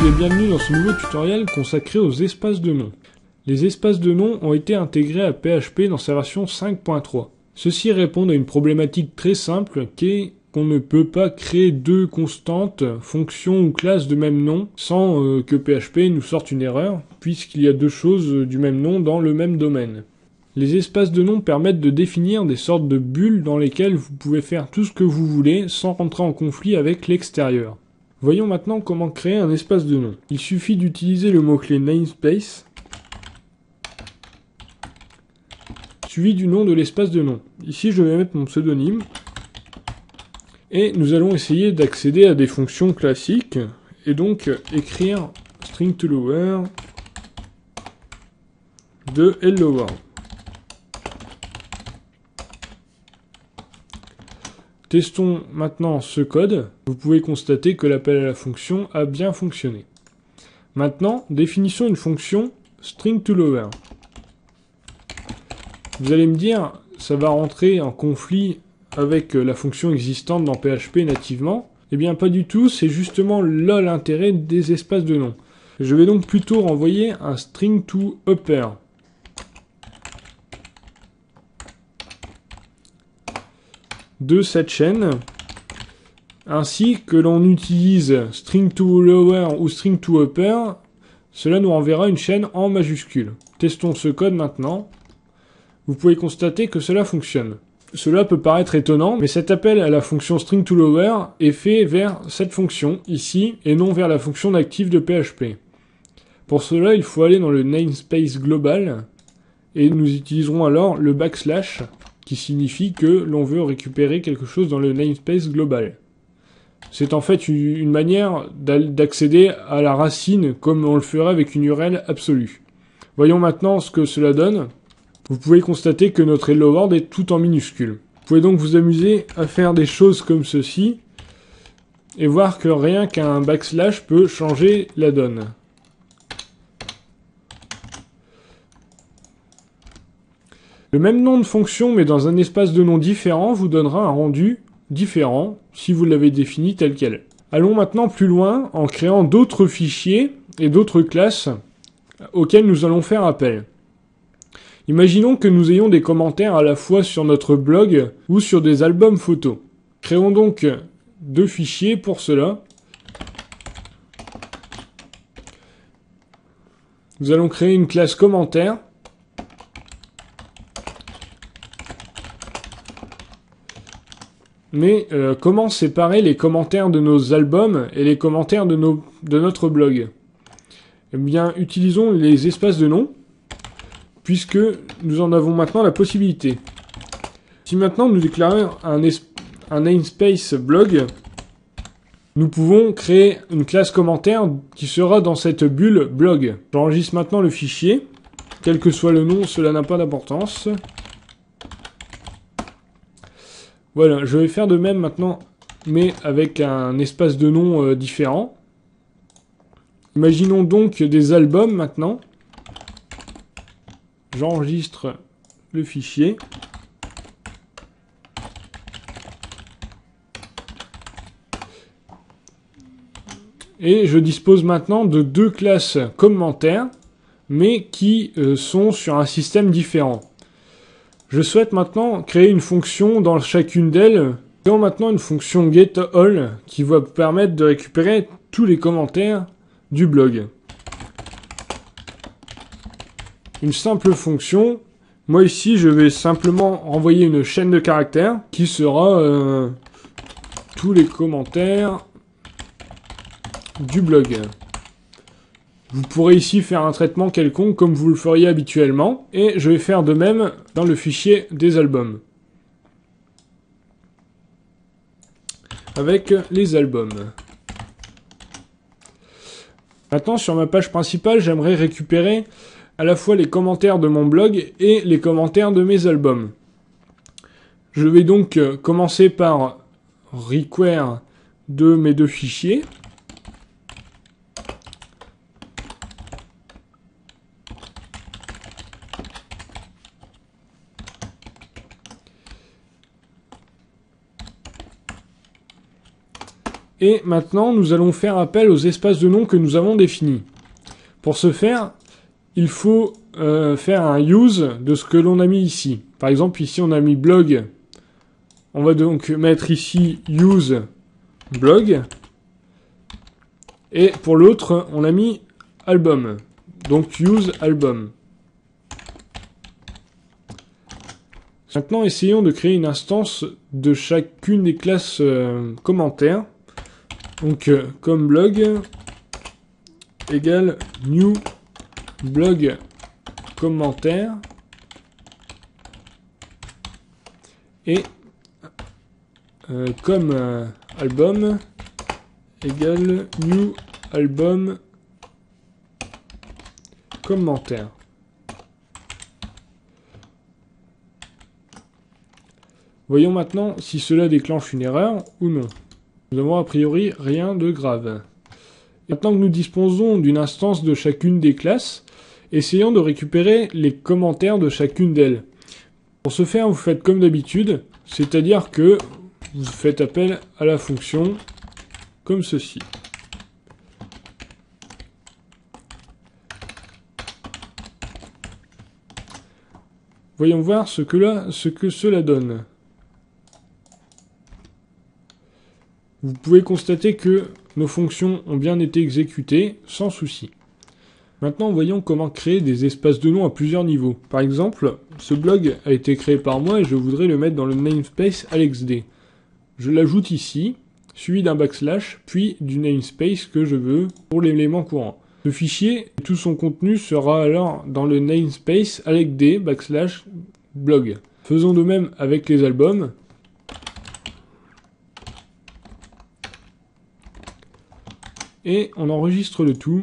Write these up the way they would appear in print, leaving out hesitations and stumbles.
et bienvenue dans ce nouveau tutoriel consacré aux espaces de noms. Les espaces de noms ont été intégrés à PHP dans sa version 5.3. Ceux-ci répondent à une problématique très simple qui est qu'on ne peut pas créer deux constantes, fonctions ou classes de même nom sans que PHP nous sorte une erreur, puisqu'il y a deux choses du même nom dans le même domaine. Les espaces de noms permettent de définir des sortes de bulles dans lesquelles vous pouvez faire tout ce que vous voulez sans rentrer en conflit avec l'extérieur. Voyons maintenant comment créer un espace de nom. Il suffit d'utiliser le mot-clé namespace suivi du nom de l'espace de nom. Ici, je vais mettre mon pseudonyme. Et nous allons essayer d'accéder à des fonctions classiques. Et donc, écrire string to lower de hello world. Testons maintenant ce code. Vous pouvez constater que l'appel à la fonction a bien fonctionné. Maintenant, définissons une fonction string to lower. Vous allez me dire, ça va rentrer en conflit avec la fonction existante dans PHP nativement. Eh bien, pas du tout, c'est justement là l'intérêt des espaces de nom. Je vais donc plutôt renvoyer un string to upper. De cette chaîne, ainsi que l'on utilise string to lower ou string to upper, cela nous renverra une chaîne en majuscule. Testons ce code maintenant. Vous pouvez constater que cela fonctionne. Cela peut paraître étonnant, mais cet appel à la fonction string to lower est fait vers cette fonction ici et non vers la fonction d'actif de PHP. Pour cela, il faut aller dans le namespace global et nous utiliserons alors le backslash qui signifie que l'on veut récupérer quelque chose dans le namespace global. C'est en fait une manière d'accéder à la racine comme on le ferait avec une URL absolue. Voyons maintenant ce que cela donne. Vous pouvez constater que notre hello world est tout en minuscule. Vous pouvez donc vous amuser à faire des choses comme ceci et voir que rien qu'un backslash peut changer la donne. Le même nom de fonction mais dans un espace de nom différent vous donnera un rendu différent si vous l'avez défini tel quel. Allons maintenant plus loin en créant d'autres fichiers et d'autres classes auxquelles nous allons faire appel. Imaginons que nous ayons des commentaires à la fois sur notre blog ou sur des albums photos. Créons donc deux fichiers pour cela. Nous allons créer une classe commentaire. Mais comment séparer les commentaires de nos albums et les commentaires de notre blog? Eh bien, utilisons les espaces de nom, puisque nous en avons maintenant la possibilité. Si maintenant nous déclarons un namespace blog, nous pouvons créer une classe commentaire qui sera dans cette bulle blog. J'enregistre maintenant le fichier. Quel que soit le nom, cela n'a pas d'importance. Voilà, je vais faire de même maintenant, mais avec un espace de nom différent. Imaginons donc des albums maintenant. J'enregistre le fichier. Et je dispose maintenant de deux classes commentaires, mais qui sont sur un système différent. Je souhaite maintenant créer une fonction dans chacune d'elles, créant maintenant une fonction getAll qui va permettre de récupérer tous les commentaires du blog. Une simple fonction. Moi ici, je vais simplement renvoyer une chaîne de caractères qui sera tous les commentaires du blog. Vous pourrez ici faire un traitement quelconque comme vous le feriez habituellement, et je vais faire de même dans le fichier des albums. Avec les albums. Maintenant, sur ma page principale, j'aimerais récupérer à la fois les commentaires de mon blog et les commentaires de mes albums. Je vais donc commencer par require de mes deux fichiers. Et maintenant, nous allons faire appel aux espaces de nom que nous avons définis. Pour ce faire, il faut faire un use de ce que l'on a mis ici. Par exemple, ici on a mis blog. On va donc mettre ici use blog. Et pour l'autre, on a mis album. Donc use album. Maintenant, essayons de créer une instance de chacune des classes commentaires. Donc comme blog égale new blog commentaire et comme album égale new album commentaire. Voyons maintenant si cela déclenche une erreur ou non. Nous avons a priori rien de grave. Maintenant que nous disposons d'une instance de chacune des classes, essayons de récupérer les commentaires de chacune d'elles. Pour ce faire, vous faites comme d'habitude, c'est-à-dire que vous faites appel à la fonction comme ceci. Voyons voir ce que cela donne. Vous pouvez constater que nos fonctions ont bien été exécutées sans souci. Maintenant, voyons comment créer des espaces de nom à plusieurs niveaux. Par exemple, ce blog a été créé par moi et je voudrais le mettre dans le namespace AlexD. Je l'ajoute ici, suivi d'un backslash, puis du namespace que je veux pour l'élément courant. Ce fichier et tout son contenu sera alors dans le namespace AlexD /blog. Faisons de même avec les albums. Et on enregistre le tout.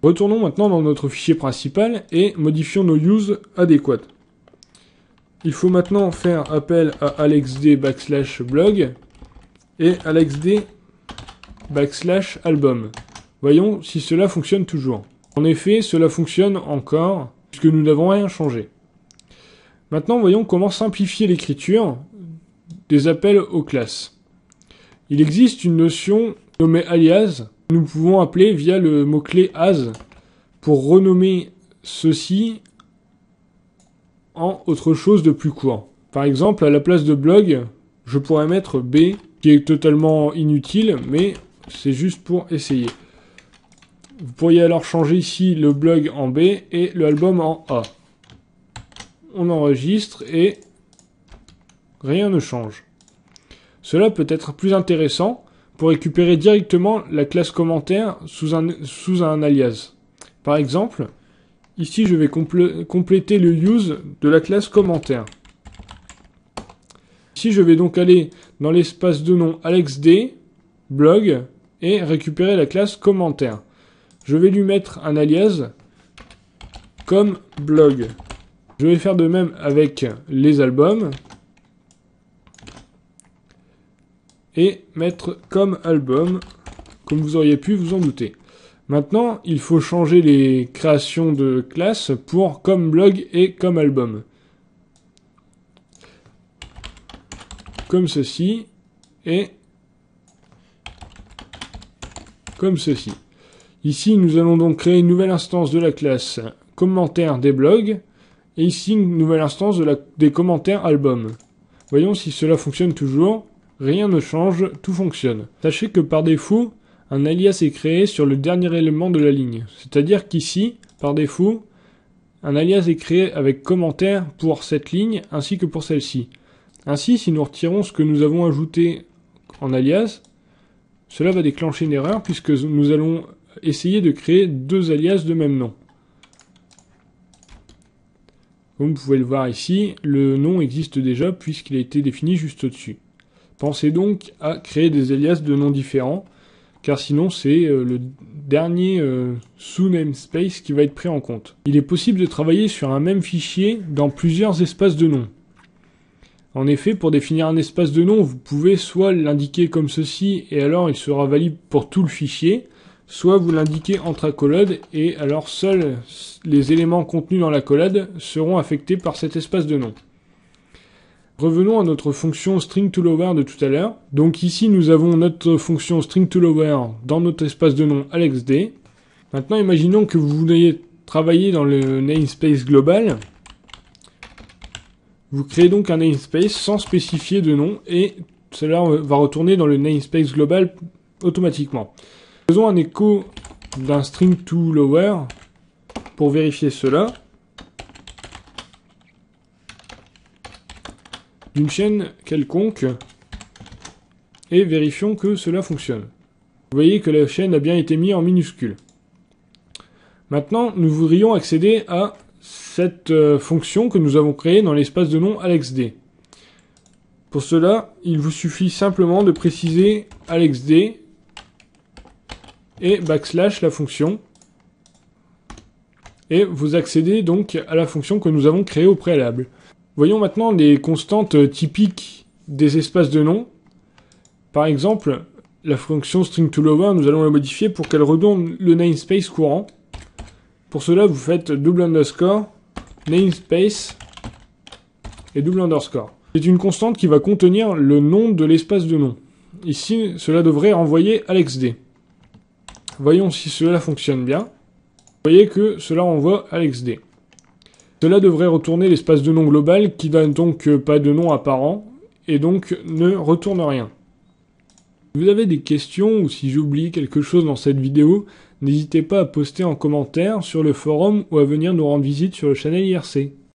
Retournons maintenant dans notre fichier principal et modifions nos uses adéquats. Il faut maintenant faire appel à AlexD /blog et AlexD /album. Voyons si cela fonctionne toujours. En effet, cela fonctionne encore puisque nous n'avons rien changé. Maintenant, voyons comment simplifier l'écriture des appels aux classes. Il existe une notion nommée alias, que nous pouvons appeler via le mot-clé as pour renommer ceci en autre chose de plus court. Par exemple, à la place de blog, je pourrais mettre B, qui est totalement inutile, mais c'est juste pour essayer. Vous pourriez alors changer ici le blog en B et le album en A. On enregistre et rien ne change. Cela peut être plus intéressant pour récupérer directement la classe commentaire sous un alias. Par exemple, ici je vais compléter le use de la classe commentaire. Ici je vais donc aller dans l'espace de nom AlexD, blog, et récupérer la classe commentaire. Je vais lui mettre un alias comme blog. Je vais faire de même avec les albums. Et mettre comme album, comme vous auriez pu vous en douter. Maintenant, il faut changer les créations de classes pour comme blog et comme album. Comme ceci, et comme ceci. Ici, nous allons donc créer une nouvelle instance de la classe commentaire des blogs, et ici, une nouvelle instance des commentaires album. Voyons si cela fonctionne toujours. Rien ne change, tout fonctionne. Sachez que par défaut, un alias est créé sur le dernier élément de la ligne. C'est-à-dire qu'ici, par défaut, un alias est créé avec commentaire pour cette ligne ainsi que pour celle-ci. Ainsi, si nous retirons ce que nous avons ajouté en alias, cela va déclencher une erreur puisque nous allons essayer de créer deux alias de même nom. Comme vous pouvez le voir ici, le nom existe déjà puisqu'il a été défini juste au-dessus. Pensez donc à créer des alias de noms différents, car sinon c'est le dernier sous-namespace qui va être pris en compte. Il est possible de travailler sur un même fichier dans plusieurs espaces de noms. En effet, pour définir un espace de nom, vous pouvez soit l'indiquer comme ceci, et alors il sera valide pour tout le fichier, soit vous l'indiquez entre accolades, et alors seuls les éléments contenus dans l'accolade seront affectés par cet espace de nom. Revenons à notre fonction string2lower de tout à l'heure. Donc ici, nous avons notre fonction string2lower dans notre espace de nom alexd. Maintenant, imaginons que vous vouliez travailler dans le namespace global. Vous créez donc un namespace sans spécifier de nom et cela va retourner dans le namespace global automatiquement. Faisons un écho d'un string2lower pour vérifier cela. D'une chaîne quelconque et vérifions que cela fonctionne. Vous voyez que la chaîne a bien été mise en minuscule. Maintenant, nous voudrions accéder à cette fonction que nous avons créée dans l'espace de nom alexd. Pour cela, il vous suffit simplement de préciser alexd et backslash la fonction. Et vous accédez donc à la fonction que nous avons créée au préalable. Voyons maintenant les constantes typiques des espaces de nom. Par exemple, la fonction string2lower, nous allons la modifier pour qu'elle retourne le namespace courant. Pour cela, vous faites double underscore, namespace et double underscore. C'est une constante qui va contenir le nom de l'espace de nom. Ici, cela devrait renvoyer alexd. Voyons si cela fonctionne bien. Vous voyez que cela renvoie alexd. Cela devrait retourner l'espace de nom global qui n'a donc pas de nom apparent et donc ne retourne rien. Si vous avez des questions ou si j'oublie quelque chose dans cette vidéo, n'hésitez pas à poster en commentaire sur le forum ou à venir nous rendre visite sur le channel IRC.